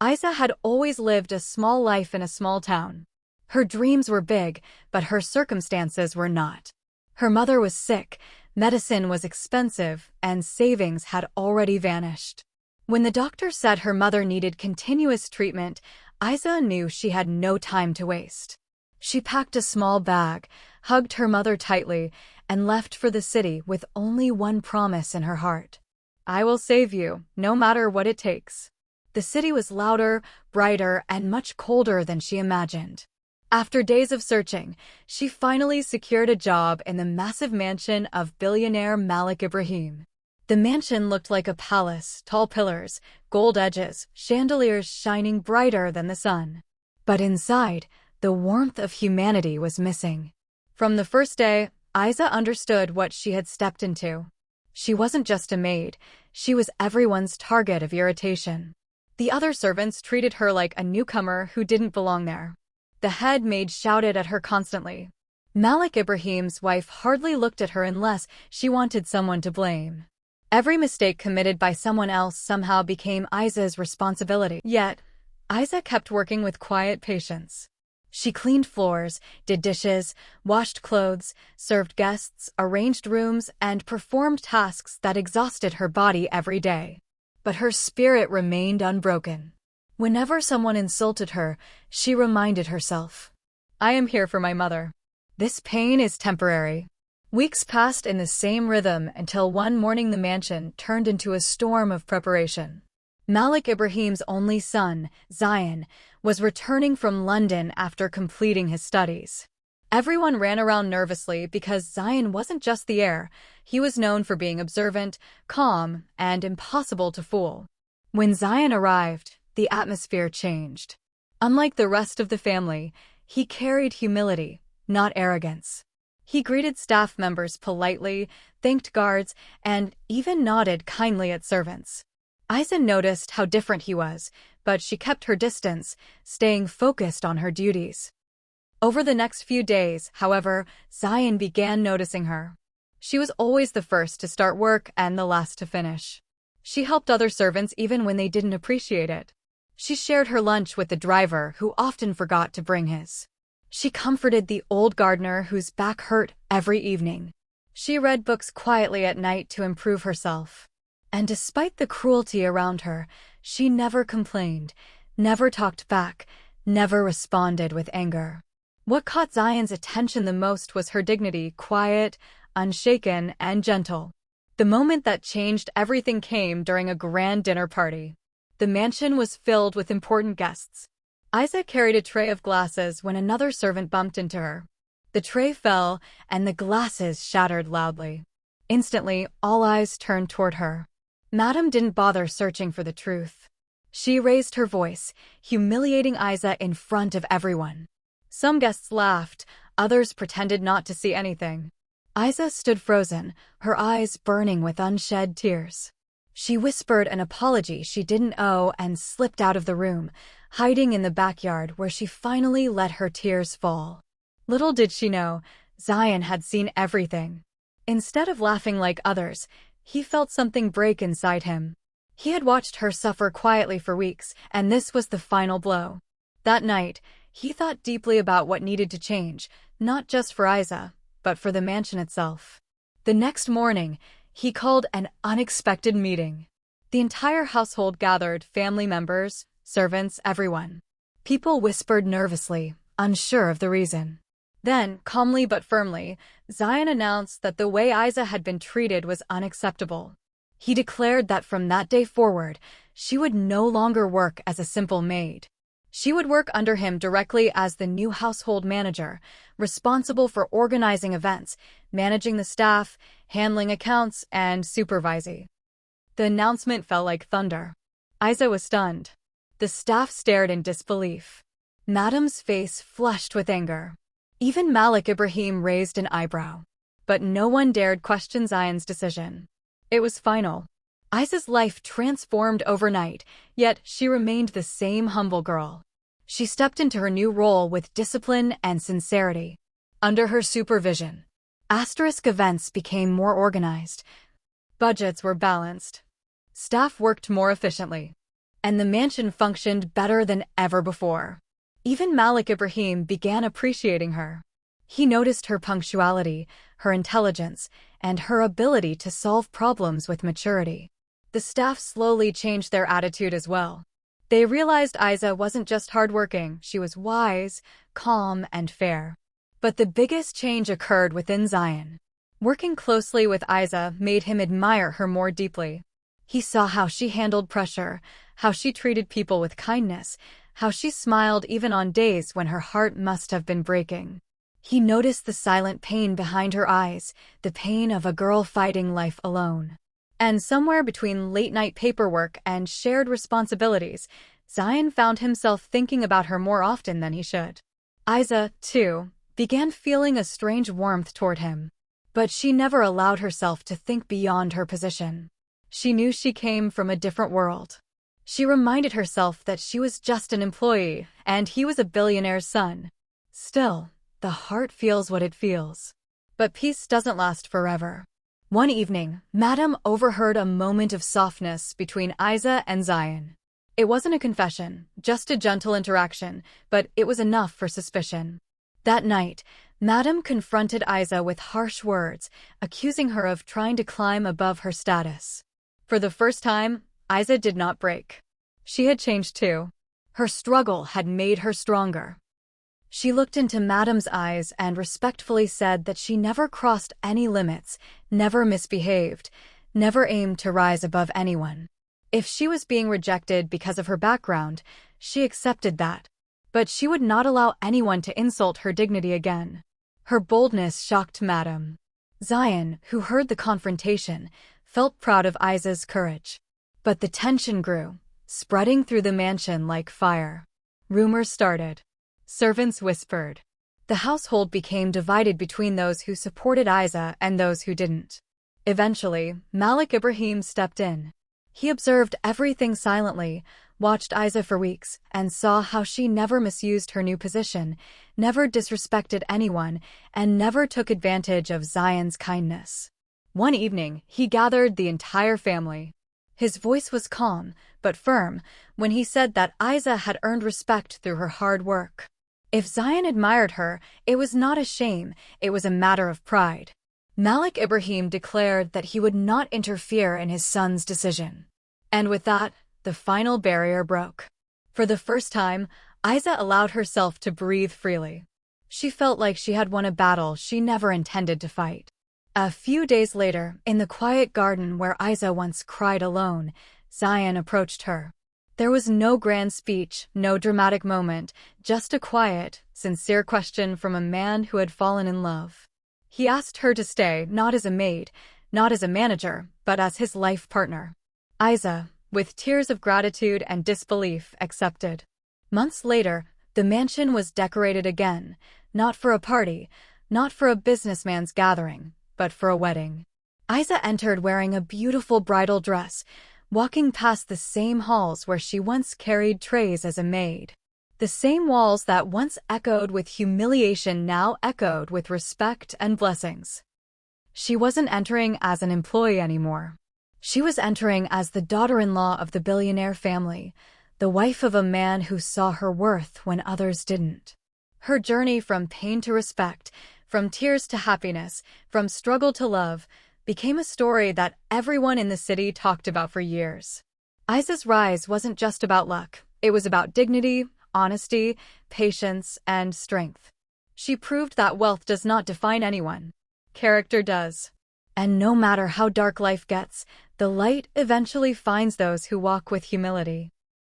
Isa had always lived a small life in a small town. Her dreams were big, but her circumstances were not. Her mother was sick, medicine was expensive, and savings had already vanished. When the doctor said her mother needed continuous treatment, Isa knew she had no time to waste. She packed a small bag, hugged her mother tightly, and left for the city with only one promise in her heart. I will save you, no matter what it takes. The city was louder, brighter, and much colder than she imagined. After days of searching, she finally secured a job in the massive mansion of billionaire Malik Ibrahim. The mansion looked like a palace, tall pillars, gold edges, chandeliers shining brighter than the sun. But inside, the warmth of humanity was missing. From the first day, Isa understood what she had stepped into. She wasn't just a maid, she was everyone's target of irritation. The other servants treated her like a newcomer who didn't belong there. The head maid shouted at her constantly. Malik Ibrahim's wife hardly looked at her unless she wanted someone to blame. Every mistake committed by someone else somehow became Isa's responsibility. Yet, Isa kept working with quiet patience. She cleaned floors, did dishes, washed clothes, served guests, arranged rooms, and performed tasks that exhausted her body every day. But her spirit remained unbroken. Whenever someone insulted her, she reminded herself, I am here for my mother. This pain is temporary. Weeks passed in the same rhythm until one morning the mansion turned into a storm of preparation. Malik Ibrahim's only son, Zion, was returning from London after completing his studies. Everyone ran around nervously because Zion wasn't just the heir, he was known for being observant, calm, and impossible to fool. When Zion arrived, the atmosphere changed. Unlike the rest of the family, he carried humility, not arrogance. He greeted staff members politely, thanked guards, and even nodded kindly at servants. Isa noticed how different he was, but she kept her distance, staying focused on her duties. Over the next few days, however, Zion began noticing her. She was always the first to start work and the last to finish. She helped other servants even when they didn't appreciate it. She shared her lunch with the driver who often forgot to bring his. She comforted the old gardener whose back hurt every evening. She read books quietly at night to improve herself. And despite the cruelty around her, she never complained, never talked back, never responded with anger. What caught Zion's attention the most was her dignity, quiet, unshaken, and gentle. The moment that changed everything came during a grand dinner party. The mansion was filled with important guests. Isa carried a tray of glasses when another servant bumped into her. The tray fell, and the glasses shattered loudly. Instantly, all eyes turned toward her. Madame didn't bother searching for the truth. She raised her voice, humiliating Isa in front of everyone. Some guests laughed, others pretended not to see anything. Isa stood frozen, her eyes burning with unshed tears. She whispered an apology she didn't owe and slipped out of the room, hiding in the backyard where she finally let her tears fall. Little did she know, Zion had seen everything. Instead of laughing like others, he felt something break inside him. He had watched her suffer quietly for weeks, and this was the final blow. That night, he thought deeply about what needed to change, not just for Isa, but for the mansion itself. The next morning, he called an unexpected meeting. The entire household gathered, family members, servants, everyone. People whispered nervously, unsure of the reason. Then, calmly but firmly, Zion announced that the way Isa had been treated was unacceptable. He declared that from that day forward, she would no longer work as a simple maid. She would work under him directly as the new household manager, responsible for organizing events, managing the staff, handling accounts, and supervising. The announcement fell like thunder. Isa was stunned. The staff stared in disbelief. Madame's face flushed with anger. Even Malik Ibrahim raised an eyebrow. But no one dared question Zion's decision. It was final. Isa's life transformed overnight, yet she remained the same humble girl. She stepped into her new role with discipline and sincerity. Under her supervision, events became more organized. Budgets were balanced. Staff worked more efficiently. and the mansion functioned better than ever before. Even Malik Ibrahim began appreciating her. He noticed her punctuality, her intelligence, and her ability to solve problems with maturity. The staff slowly changed their attitude as well. They realized Isa wasn't just hardworking, she was wise, calm, and fair. But the biggest change occurred within Zion. Working closely with Isa made him admire her more deeply. He saw how she handled pressure, how she treated people with kindness, how she smiled even on days when her heart must have been breaking. He noticed the silent pain behind her eyes, the pain of a girl fighting life alone. And somewhere between late-night paperwork and shared responsibilities, Zion found himself thinking about her more often than he should. Isa, too, began feeling a strange warmth toward him. But she never allowed herself to think beyond her position. She knew she came from a different world. She reminded herself that she was just an employee, and he was a billionaire's son. Still, the heart feels what it feels. But peace doesn't last forever. One evening, Madame overheard a moment of softness between Isa and Zion. It wasn't a confession, just a gentle interaction, but it was enough for suspicion. That night, Madame confronted Isa with harsh words, accusing her of trying to climb above her status. For the first time, Isa did not break. She had changed too. Her struggle had made her stronger. She looked into Madame's eyes and respectfully said that she never crossed any limits, never misbehaved, never aimed to rise above anyone. If she was being rejected because of her background, she accepted that. But she would not allow anyone to insult her dignity again. Her boldness shocked Madame. Zion, who heard the confrontation, felt proud of Isa's courage. But the tension grew, spreading through the mansion like fire. Rumors started. Servants whispered. The household became divided between those who supported Isa and those who didn't. Eventually, Malik Ibrahim stepped in. He observed everything silently, watched Isa for weeks, and saw how she never misused her new position, never disrespected anyone, and never took advantage of Zion's kindness. One evening, he gathered the entire family. His voice was calm, but firm, when he said that Isa had earned respect through her hard work. If Zion admired her, it was not a shame, it was a matter of pride. Malik Ibrahim declared that he would not interfere in his son's decision. And with that, the final barrier broke. For the first time, Isa allowed herself to breathe freely. She felt like she had won a battle she never intended to fight. A few days later, in the quiet garden where Isa once cried alone, Zion approached her. There was no grand speech, no dramatic moment, just a quiet, sincere question from a man who had fallen in love. He asked her to stay, not as a maid, not as a manager, but as his life partner. Isa, with tears of gratitude and disbelief, accepted. Months later, the mansion was decorated again, not for a party, not for a businessman's gathering, but for a wedding. Isa entered wearing a beautiful bridal dress, walking past the same halls where she once carried trays as a maid. The same walls that once echoed with humiliation now echoed with respect and blessings. She wasn't entering as an employee anymore. She was entering as the daughter-in-law of the billionaire family, the wife of a man who saw her worth when others didn't. Her journey from pain to respect, from tears to happiness, from struggle to love, became a story that everyone in the city talked about for years. Isa's rise wasn't just about luck. It was about dignity, honesty, patience, and strength. She proved that wealth does not define anyone. Character does. And no matter how dark life gets, the light eventually finds those who walk with humility.